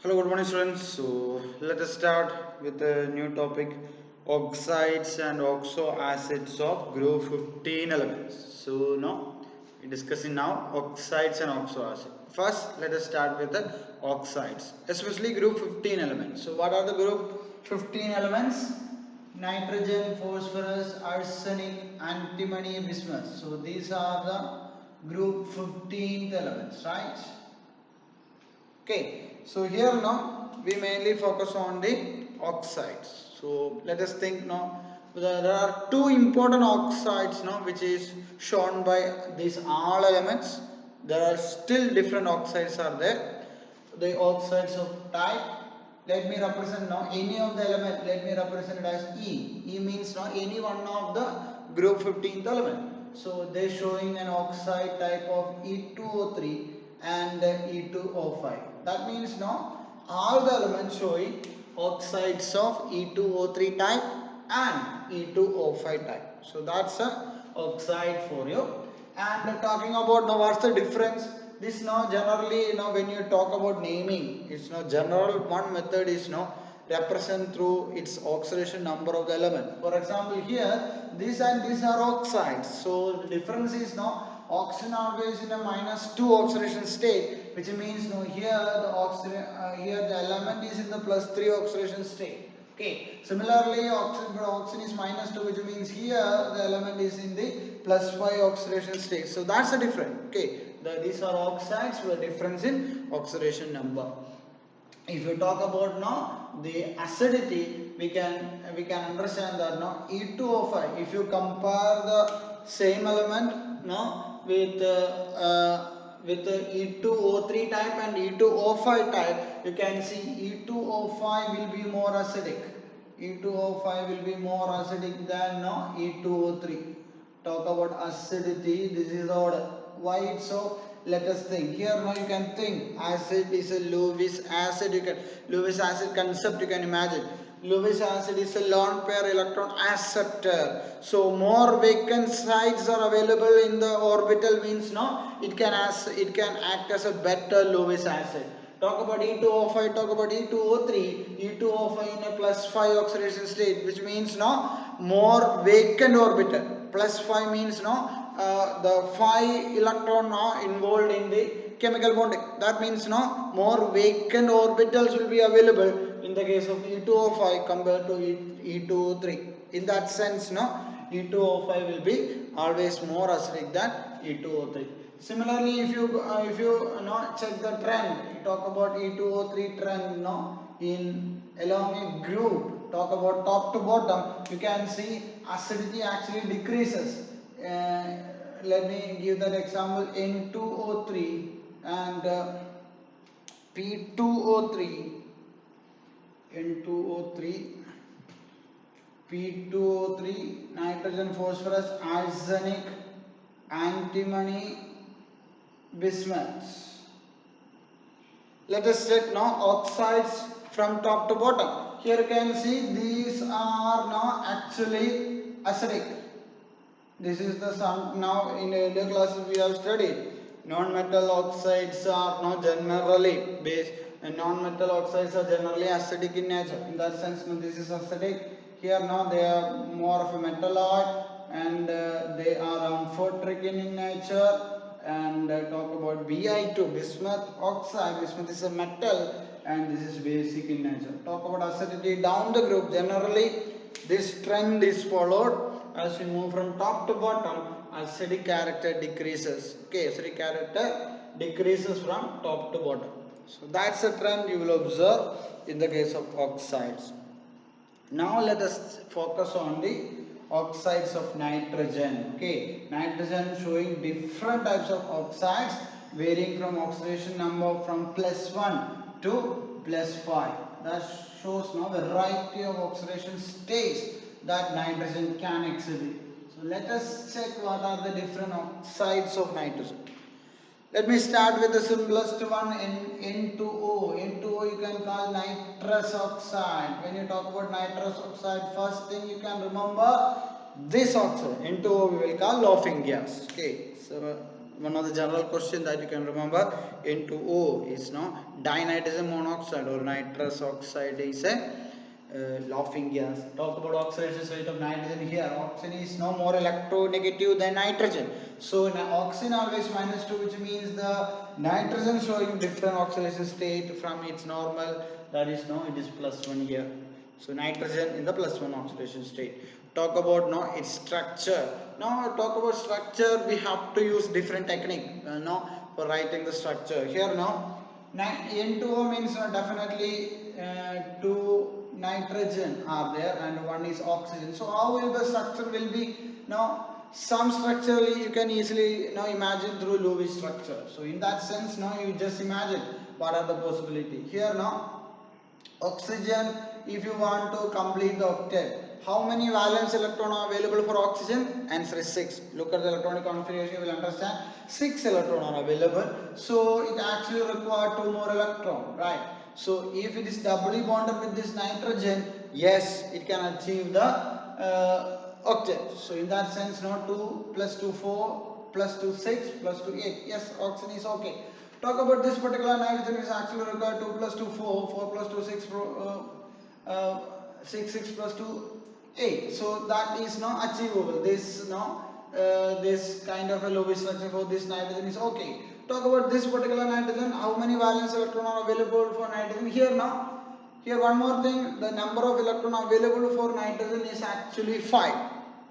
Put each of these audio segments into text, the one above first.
Hello, good morning, students. So, let us start with a new topic, oxides and oxo acids of group 15 elements. So, now we're discussing now oxides and oxo acids. First, let us start with the oxides, especially group 15 elements. So, what are the group 15 elements? Nitrogen, phosphorus, arsenic, antimony, bismuth. So, these are the group 15th elements, right? Okay, so here now we mainly focus on the oxides. So let us think now. There are two important oxides now which is shown by these all elements. There are still different oxides are there. The oxides of type. Let me represent now any of the element. Let me represent it as E. E means now any one of the group 15th element. So they showing an oxide type of E2O3 and E2O5. That means now all the elements showing oxides of E2O3 type and E2O5 type. So that's a oxide for you. And talking about now what's the difference? This now generally when you talk about naming, it's now general one method is now represent through its oxidation number of the element. For example, here this and these are oxides. So the difference is now oxygen always in a -2 oxidation state, which means here the here the element is in the +3 oxidation state. Okay. Similarly, oxygen is -2, which means here the element is in the +5 oxidation state. So that's the difference. Okay. These are oxides with a difference in oxidation number. If you talk about now the acidity, we can understand that now E2O5. If you compare the same element now with the E2O3 type and E2O5 type, you can see E2O5 will be more acidic. E2O5 will be more acidic than now E2O3. Talk about acidity. This is the order. Why it's so? Let us think. Here now you can think acid is a Lewis acid. Lewis acid concept you can imagine. Lewis acid is a lone pair electron acceptor. So more vacant sites are available in the orbital means now it can act as a better Lewis acid. Talk about E2O5, talk about E2O3, E2O5 in a +5 oxidation state, which means now more vacant orbital. +5 means now the 5 electron now involved in the chemical bonding. That means now more vacant orbitals will be available in the case of E2O5 compared to E2O3. In that sense, now E2O5 will be always more acidic than E2O3. Similarly, if you check the trend, you talk about E2O3 trend in along a group, talk about top to bottom, you can see acidity actually decreases. Let me give that example. N2O3 and P2O3, N2O3, P2O3, nitrogen, phosphorus, arsenic, antimony, bismuth. Let us check now oxides from top to bottom. Here you can see these are now actually acidic. This is the sum. Now in earlier classes we have studied non-metal oxides are now generally based, and non-metal oxides are generally acidic in nature. In that sense, now this is acidic. Here now they are more of a metalloid and they are amphoteric in nature. And talk about Bi2, bismuth oxide. Bismuth is a metal and this is basic in nature. Talk about acidity down the group. Generally this trend is followed. As we move from top to bottom, acidic character decreases. Okay, acidic character decreases from top to bottom. So that's a trend you will observe in the case of oxides. Now let us focus on the oxides of nitrogen. Okay, nitrogen showing different types of oxides varying from oxidation number from +1 to +5. That shows now variety of oxidation states that nitrogen can exhibit. So let us check what are the different oxides of nitrogen. Let me start with the simplest one, N2O. N2O you can call nitrous oxide. When you talk about nitrous oxide, first thing you can remember this oxide. N2O we will call laughing gas. Okay, so one of the general question that you can remember. N2O is no dinitrogen monoxide or nitrous oxide is a laughing gas. Talk about oxidation rate of nitrogen here. Oxygen is no more electronegative than nitrogen. So oxygen always -2, which means the nitrogen showing different oxidation state from its normal. That is no, it is +1 here. So nitrogen in the +1 oxidation state. Talk about no its structure. Now talk about structure. We have to use different technique no for writing the structure. Here now N2O means definitely two nitrogen are there and one is oxygen. So how will the structure will be now? Some structure you can easily now imagine through Lewis structure. So in that sense now you just imagine what are the possibility here now. Oxygen, if you want to complete the octet, how many valence electron are available for oxygen? Answer is 6. Look at the electronic configuration, you will understand 6 electron are available. So it actually requires 2 more electron, right? So if it is doubly bonded with this nitrogen, yes, it can achieve the octet. So in that sense, now 2 plus 2 4 plus 2 6 plus 2 8. Yes, oxygen is okay. Talk about this particular nitrogen is actually required 2 plus 2 4, 4 plus 2 6, 6 6 plus 2 8. So that is not achievable. This this kind of a Lewis structure for this nitrogen is okay. Talk about this particular nitrogen. How many valence electron are available for nitrogen? Here now. Here one more thing. The number of electron available for nitrogen is actually 5.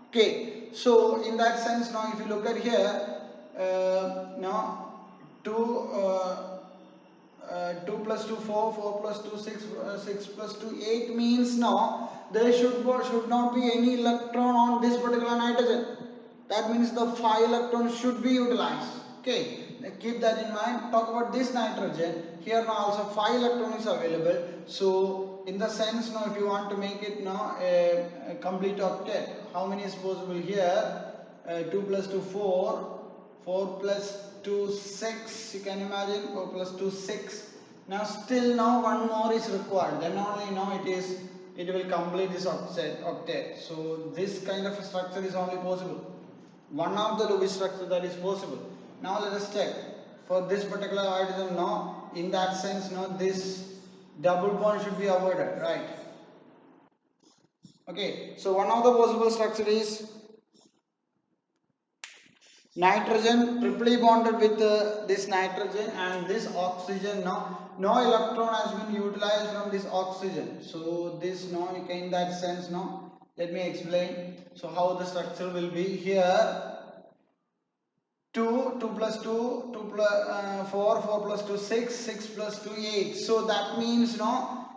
Okay. So in that sense now, if you look at here, now 2 2 plus 2 4, 4 plus 2 6, 6 plus 2 8 means now there should not be any electron on this particular nitrogen. That means the 5 electrons should be utilized. Okay, keep that in mind. Talk about this nitrogen. Here now also 5 electron is available. So in the sense now, if you want to make it now a complete octet, how many is possible here? 2 plus 2 4, 4 plus 2 6, you can imagine 4 plus 2 6. Now still now one more is required, then only now it will complete this octet. So this kind of structure is only possible, one of the Lewis structure that is possible. Now let us check for this particular hydrogen. Now in that sense now this double bond should be avoided, right? Okay, so one of the possible structure is nitrogen triply bonded with this nitrogen and this oxygen. Now no electron has been utilized from this oxygen. So this now in that sense now let me explain. So how the structure will be here. 2 plus 2 2 plus 4 4 plus 2 6 6 plus 2 8. So that means no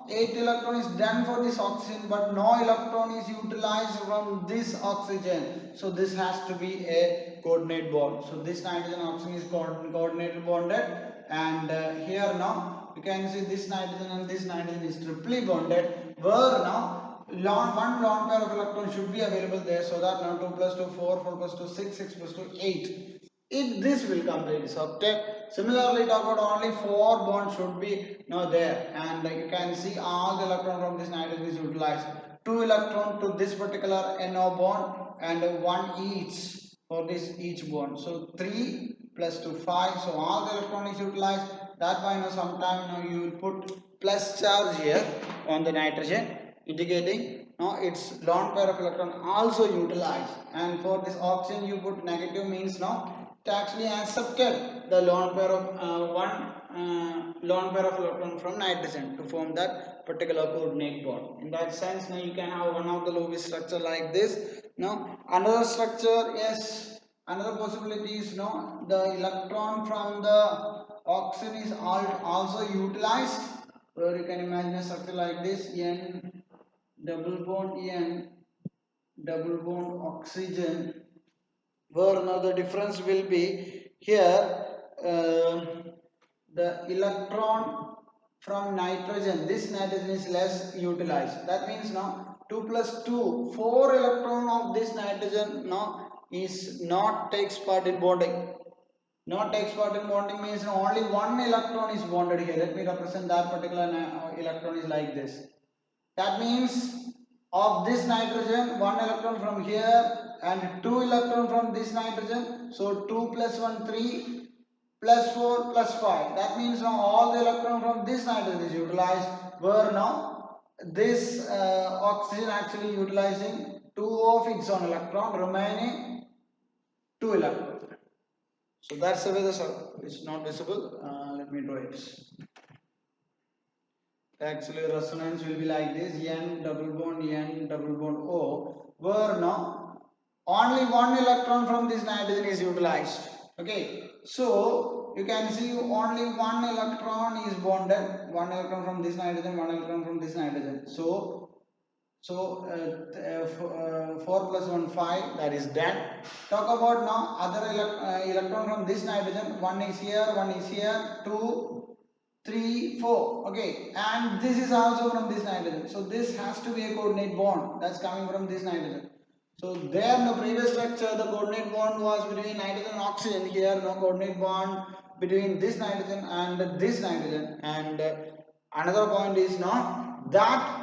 8 electron is done for this oxygen, but no electron is utilized from this oxygen. So this has to be a coordinate bond. So this nitrogen oxygen is coordinated bonded, and here now you can see this nitrogen and this nitrogen is triply bonded, where now one lone pair of electrons should be available there, so that now 2 plus 2 4 4 plus 2 6 6 plus 2 8. If this will complete this octet. Similarly, talk about only 4 bonds should be now there, and you can see all the electron from this nitrogen is utilized. 2 electron to this particular NO bond and 1 each for this each bond. So 3 plus 2 5. So all the electron is utilized. That why now sometime now you will put plus charge here on the nitrogen, indicating now its lone pair of electron also utilized, and for this oxygen you put negative, means now it actually accepted the lone pair of lone pair of electron from nitrogen to form that particular coordinate bond. In that sense now you can have one of the Lewis structure like this. Now another structure, yes, another possibility is now the electron from the oxygen is also utilized, where you can imagine a structure like this: N double bond N double bond oxygen, where now the difference will be here the electron from nitrogen, this nitrogen is less utilized. That means now 2 plus 2 4 electron of this nitrogen now is not takes part in bonding. Not takes part in bonding means only one electron is bonded here. Let me represent that particular electron is like this. That means of this nitrogen, one electron from here and two electron from this nitrogen. So 2 plus 1 3 plus 4 plus 5. That means now all the electron from this nitrogen is utilized, where now this oxygen actually utilizing 2 of its own electron, remaining 2 electron. So that's the way the circle is not visible. Let me draw it. Actually, resonance will be like this: N double bond O, where now only one electron from this nitrogen is utilized. Okay, so you can see only one electron is bonded, one electron from this nitrogen, one electron from this nitrogen. So 4 plus 1 5, that is done. Talk about now other electron from this nitrogen. One is here, 2 3 4. Okay, and this is also from this nitrogen, so this has to be a coordinate bond that's coming from this nitrogen. So there in the previous lecture the coordinate bond was between nitrogen and oxygen. Here no coordinate bond between this nitrogen and this nitrogen. And another point is now that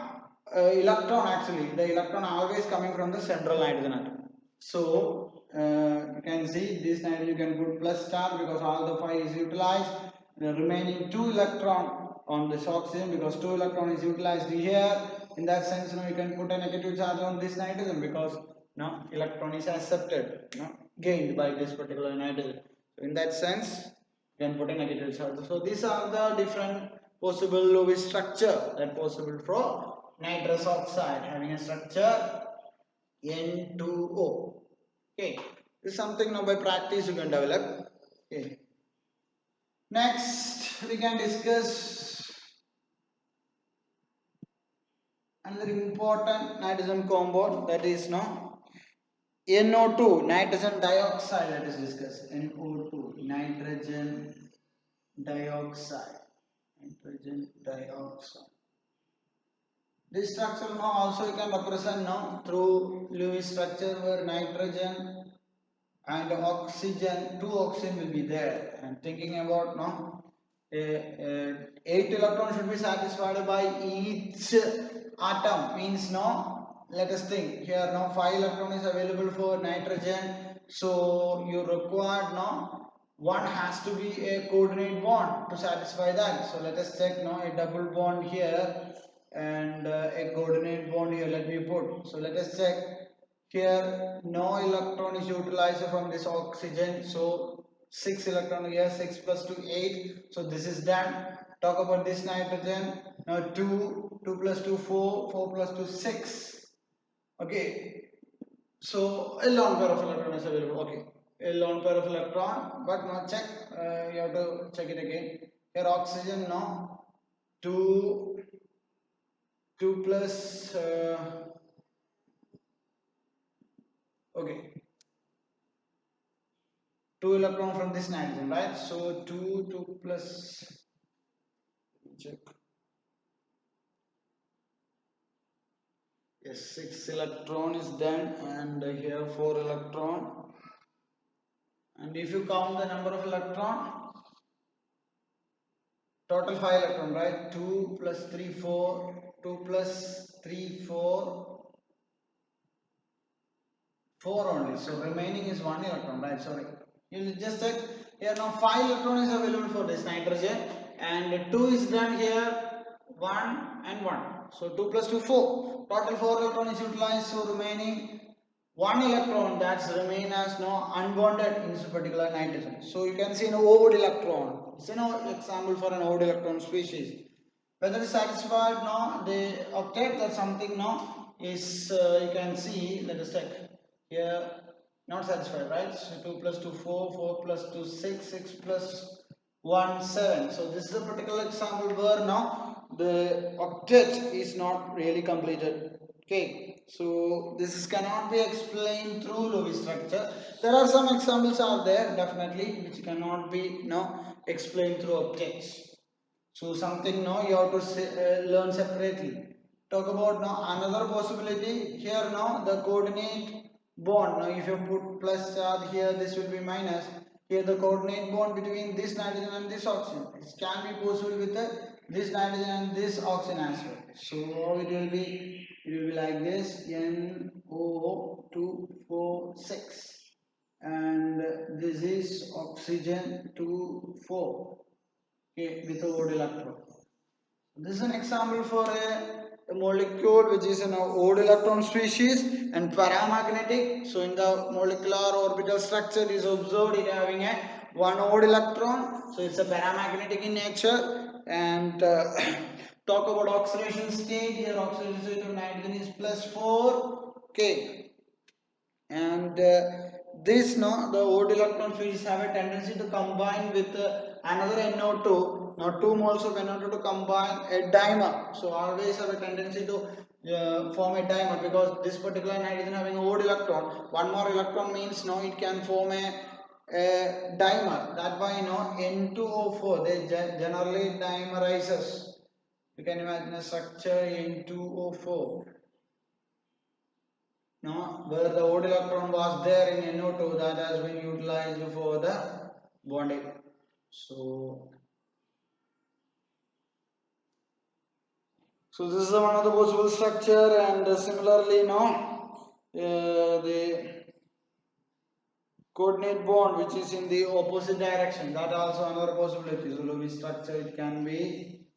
electron, actually the electron always coming from the central nitrogen atom. So you can see this nitrogen you can put plus charge because all the 5 is utilized. The remaining 2 electron on this oxygen because 2 electron is utilized here. In that sense, now you can put a negative charge on this nitrogen because now electron is accepted, gained by this particular nitrogen. So in that sense, you can put a negative charge. So these are the different possible Lewis structure that possible for nitrous oxide having a structure N2O. Okay, this is something now by practice you can develop. Okay. Next, we can discuss another important nitrogen compound, that is now NO2, nitrogen dioxide. Let us discuss NO2, nitrogen dioxide. Nitrogen dioxide. This structure now also you can represent now through Lewis structure, where nitrogen and oxygen, 2 oxygen will be there. And thinking about now 8 electrons should be satisfied by each atom, means now let us think here now 5 electron is available for nitrogen, so you require now one has to be a coordinate bond to satisfy that. So let us check now a double bond here and a coordinate bond here. Let me put, so let us check here no electron is utilized from this oxygen, so 6 electron here, 6 plus 2 8, so this is done. Talk about this nitrogen, now 2 plus 2 4, 4 plus 2 6. Okay, so a lone pair of electron is available. Okay, a lone pair of electron, but now check, you have to check it again. Here oxygen now 2 plus okay, 2 electron from this nitrogen, right? So 2 plus, check, yes, 6 electron is done, and here 4 electron, and if you count the number of electron, total 5 electron, right? 2 plus 3 4, 2 plus 3 4, 4 only, so remaining is 1 electron, right? Sorry, you just check here now 5 electron is available for this nitrogen, and 2 is done here, 1 and 1, so 2 plus 2 4, total 4 electron is utilized, so remaining 1 electron that's remain as no unbonded in this particular nitrogen. So you can see an odd electron, it's an example for an odd electron species. Whether it's satisfied now the octet or something now is you can see, let us check here, not satisfied, right? So 2 plus 2 4, 4 plus 2 6, 6 plus 1 7. So this is a particular example where now the octet is not really completed. Okay, so this is cannot be explained through Lewis structure. There are some examples are there definitely which cannot be explained through octets. So something now you have to learn separately. Talk about now another possibility here now the coordinate bond. Now if you put plus charge here, this will be minus. Here the coordinate bond between this nitrogen and this oxygen. It can be possible with this nitrogen and this oxygen as well. So how it will be like this: NO246. and this is oxygen 2 4, okay, with a odd electron. This is an example for a molecule which is an odd electron species and paramagnetic. So in the molecular orbital structure is observed it having a one odd electron. So it's a paramagnetic in nature. And talk about oxidation state. Here oxidation state of nitrogen is +4. Okay, and this no the odd electron fields have a tendency to combine with another NO2, now 2 moles of NO2 to combine a dimer, so always have a tendency to form a dimer, because this particular nitrogen having odd electron, one more electron means no it can form a dimer, that why N2O4 they generally dimerizes. You can imagine a structure N2O4, now, where the odd electron was there in NO2, that has been utilized for the bonding. So this is one of the possible structure, and similarly, the coordinate bond which is in the opposite direction, that also another possibility. So Lewis structure it can be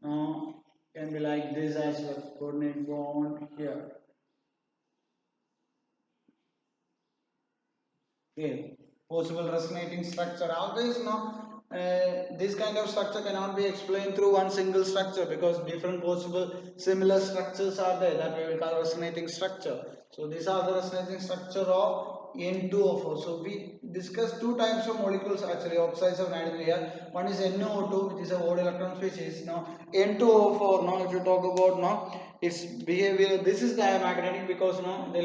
like this as well. Coordinate bond here. Okay, possible resonating structure. Always this kind of structure cannot be explained through one single structure, because different possible similar structures are there that we will call resonating structure. So these are the resonating structure of N2O4. So we discussed two types of molecules actually, oxides of nitrogen here. One is NO2, which is a odd electron species. Now N2O4. Now if you talk about its behavior, this is diamagnetic, because all the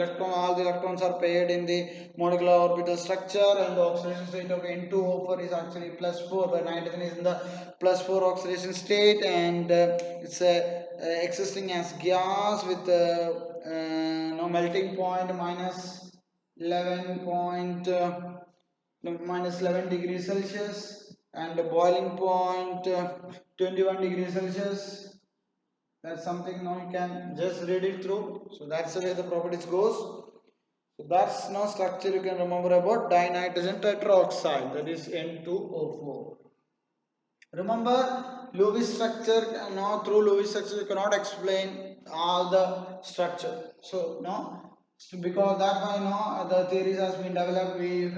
electrons are paired in the molecular orbital structure, and the oxidation state of N2O4 is actually +4, where nitrogen is in the +4 oxidation state, and it's existing as gas with melting point minus 11 degrees Celsius, and the boiling point 21 degrees Celsius. That's something now you can just read it through. So that's the way the properties goes. So that's no structure you can remember about dinitrogen tetroxide, that is N2O4. Remember Lewis structure, now through Lewis structure you cannot explain all the structure. So because that why the theories has been developed, we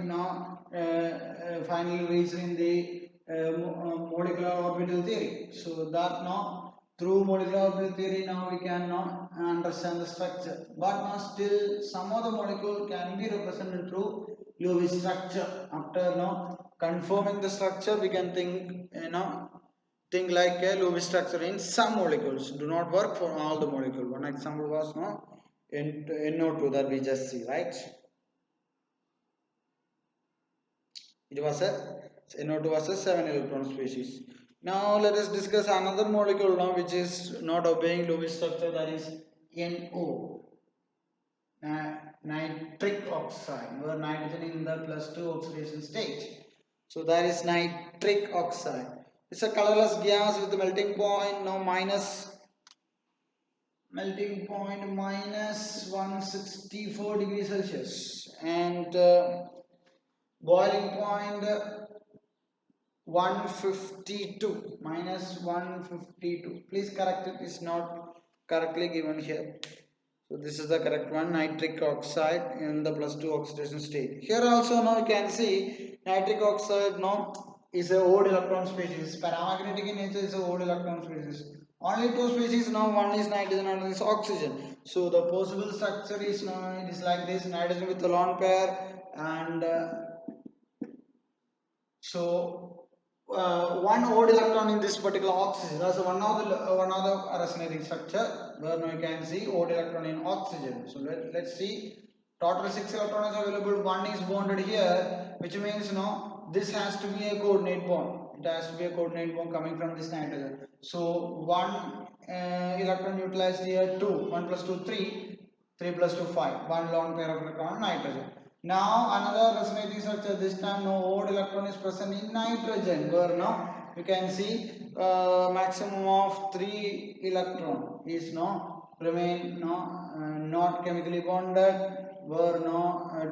finally reached in the molecular orbital theory. So that through molecular orbital theory now we can now understand the structure, but now still some of the molecule can be represented through Lewis structure. After confirming the structure, we can think like a Lewis structure in some molecules. Do not work for all the molecules. One example was NO2 that we just see, right? It was a NO2 was a 7 electron species. Now let us discuss another molecule now which is not obeying Lewis structure, that is NO. Nitric oxide, where nitrogen in the +2 oxidation state. So that is nitric oxide. It's a colorless gas with the melting point minus 164 degrees Celsius, and boiling point 152, minus 152. Please correct it, is not correctly given here. So this is the correct one, nitric oxide in the +2 oxidation state. Here also now you can see nitric oxide is a odd electron species. Paramagnetic in nature, is a odd electron species. Only two species now, one is nitrogen and one is oxygen. So the possible structure is it is like this: nitrogen with a lone pair, and one odd electron in this particular oxygen. That's one of the resonating structure, where now you can see odd electron in oxygen. So let's see. Total 6 electrons available. One is bonded here, which means this has to be a coordinate bond. It has to be a coordinate bond coming from this nitrogen. So one electron utilized here, 2. 1 plus 2, 3. 3 plus 2, 5. One lone pair of electron nitrogen. Now another resonating structure, this time no odd electron is present in nitrogen, where now you can see maximum of 3 electron is remain not chemically bonded, where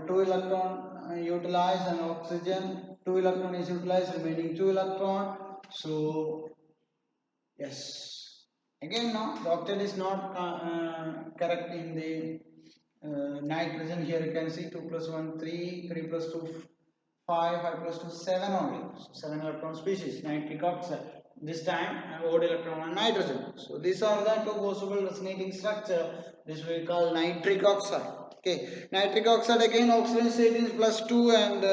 2 electron utilized and oxygen 2 electron is utilized, remaining 2 electron. So yes, again now the octet is not correct in the nitrogen. Here you can see 2 plus 1 3, 3 plus 2 5, 5 plus 2 7 only. So 7 electron species, nitric oxide. This time odd electron on nitrogen. So these are the two possible resonating structure. This we call nitric oxide. Okay, nitric oxide again oxygen state is plus 2 and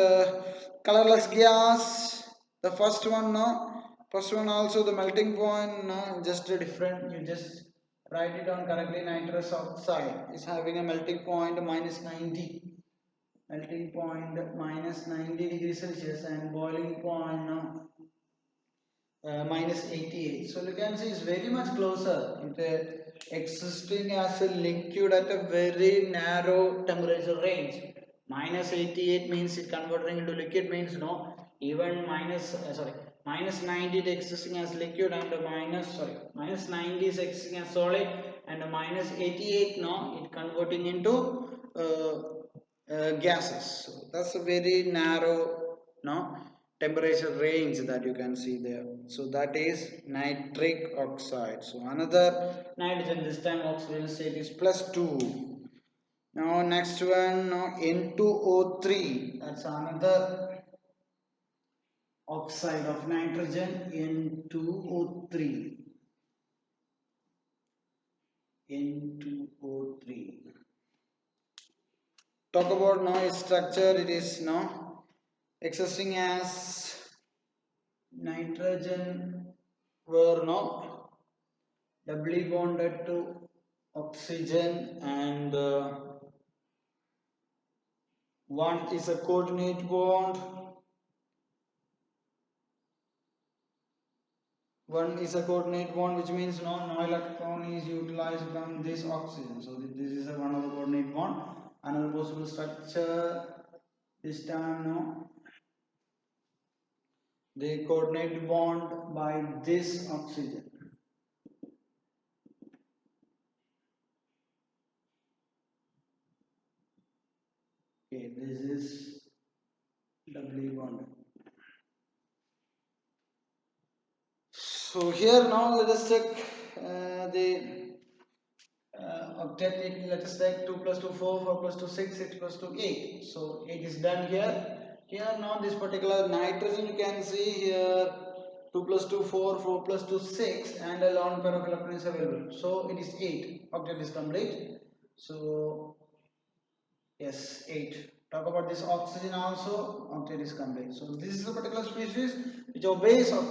colorless gas. The first one no, first one also the melting point no, just a different. You just write it down correctly. Nitrous oxide is having a melting point minus 90, melting point minus 90 degrees Celsius and boiling point no, minus 88. So you can see it's very much closer. It existing as a liquid at a very narrow temperature range. Minus 88 means it converting into liquid means no. Even minus 90 it existing as liquid and minus 90 is existing as solid and minus 88 no it converting into gases. So that's a very narrow no temperature range that you can see there. So that is nitric oxide. So another nitrogen, this time oxygen state is plus 2. Now next one now N2O3, that's another oxide of nitrogen, N2O3. N2O3. Talk about now its structure, it is now existing as nitrogen were now doubly bonded to oxygen and one is a coordinate bond, which means no electron is utilized from this oxygen. So this is one of the coordinate bond. Another possible structure this time no the coordinate bond by this oxygen. Okay, this is doubly bonded. So here now let us check the octet. Let us take 2 plus 2 4, 4 plus 2 6, 6 plus 2 8. So 8 is done here. Here now this particular nitrogen you can see here 2 plus 2 4, 4 plus 2 6 and a lone pair of electron is available. So it is 8. Octet is complete. So yes, 8. Talk about this oxygen also, octet is complete. So this is a particular species which obeys of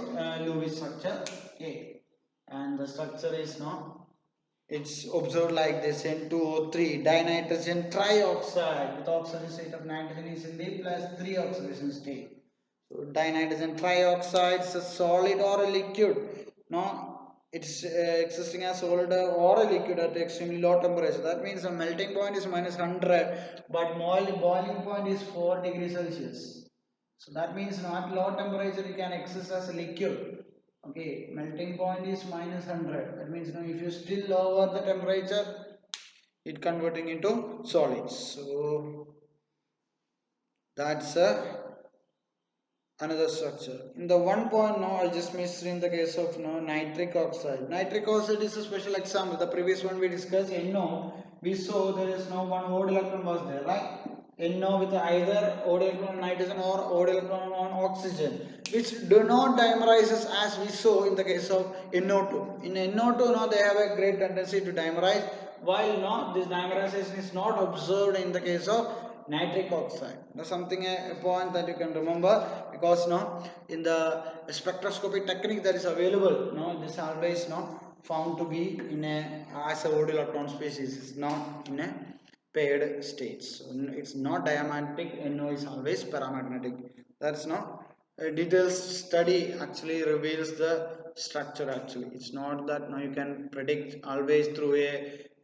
Lewis structure A, and the structure is no. It's observed like this N2O3 dinitrogen trioxide with oxidation state of nitrogen is in the plus 3 oxidation state. So dinitrogen trioxide is a solid or a liquid. No, it's existing as solid or a liquid at extremely low temperature. That means the melting point is minus 100, but boiling point is 4 degrees Celsius. So that means not low temperature you can exist as a liquid. Okay, melting point is minus 100. That means if you still lower the temperature, it converting into solids. So that's another structure. In the one point now I just missed in the case of nitric oxide. Nitric oxide is a special example. The previous one we discussed NO. We saw there is no one odd electron was there, right? NO with either odd electron on nitrogen or odd electron on oxygen, which do not dimerizes as we saw in the case of NO2. In NO2 now they have a great tendency to dimerize, while not this dimerization is not observed in the case of nitric oxide. That's something a point that you can remember, because in the spectroscopy technique that is available, this always found to be in a as a odd electron species. It's not in a paired states. So it's not diamagnetic. NO is always paramagnetic. That's not a detailed study actually reveals the structure. Actually, it's not that you can predict always through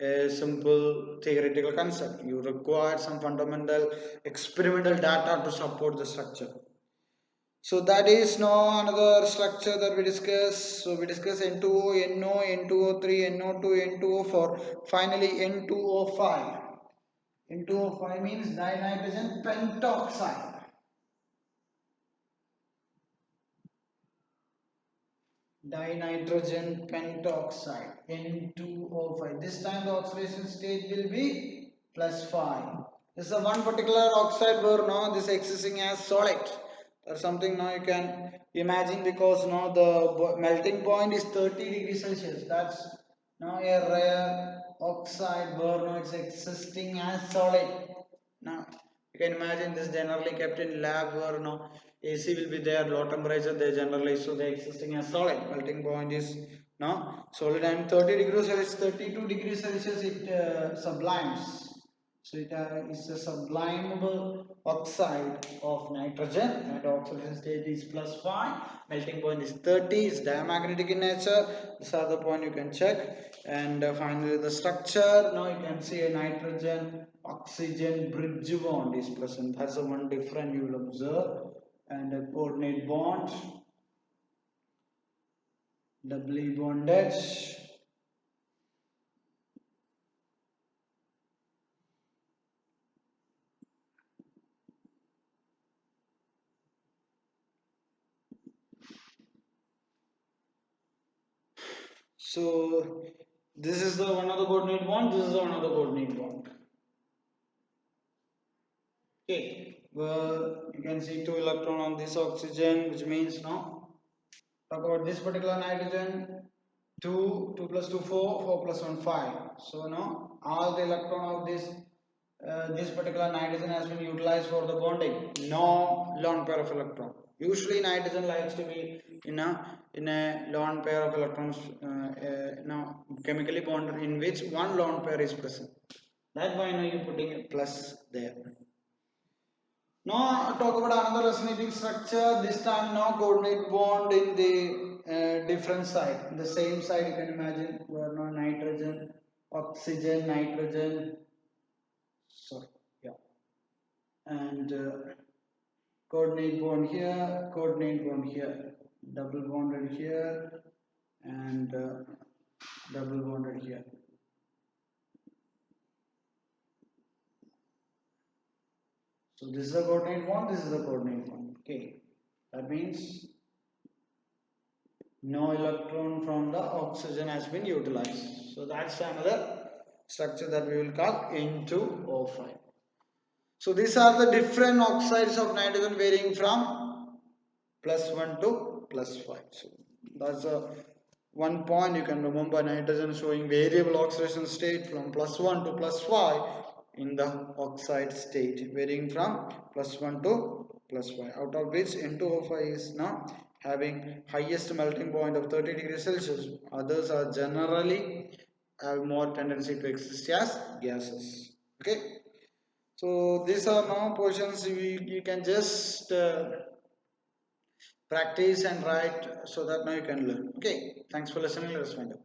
a simple theoretical concept. You require some fundamental experimental data to support the structure. So that is now another structure that we discuss. So we discuss N2O, NO, N2O3, NO2, N2O4, finally N2O5. N2O5 means dinitrogen pentoxide. Dinitrogen pentoxide, N2O5. This time the oxidation state will be +5. This is a one particular oxide where now this existing as solid. Or something now you can imagine, because now the melting point is 30 degrees Celsius. That's now a rare oxide where now it's existing as solid. Now you can imagine this generally kept in lab where no AC will be there, low temperature they generally, so they existing as solid. Melting point is no solid, and 30 degrees Celsius, 32 degrees Celsius it sublimes. So it is a sublimable oxide of nitrogen, and oxidation state is +5. Melting point is 30. It's diamagnetic in nature. These are the point you can check. And finally the structure. Now you can see a nitrogen oxygen bridge bond is present. That's the one different you will observe. And a coordinate bond, doubly bonded. So this is the one of the coordinate bond, this is the one of the coordinate bond. Okay, well, you can see two electron on this oxygen, which means now talk about this particular nitrogen, 2 plus 2 4, 4 plus 1 5. So now all the electron of this particular nitrogen has been utilized for the bonding. No lone pair of electron. Usually nitrogen likes to be in a lone pair of electrons, now chemically bonded, in which one lone pair is present. That's why now you're putting a plus there. Now talk about another resonating structure. This time now coordinate bond in the different side. In the same side you can imagine where now nitrogen, oxygen, nitrogen. Sorry, yeah, and coordinate bond here, double bonded here, and double bonded here. So this is the coordinate bond, this is the coordinate bond. Okay, that means no electron from the oxygen has been utilized. So that's another structure that we will call N2O5. So these are the different oxides of nitrogen varying from +1 to +5. So that's a one point you can remember: nitrogen showing variable oxidation state from +1 to +5 in the oxide state, varying from +1 to +5, out of which N2O5 is now having highest melting point of 30 degrees Celsius. Others are generally have more tendency to exist as gases. Okay, so these are now portions you can just practice and write, so that now you can learn. Okay, thanks for listening. Let us find out.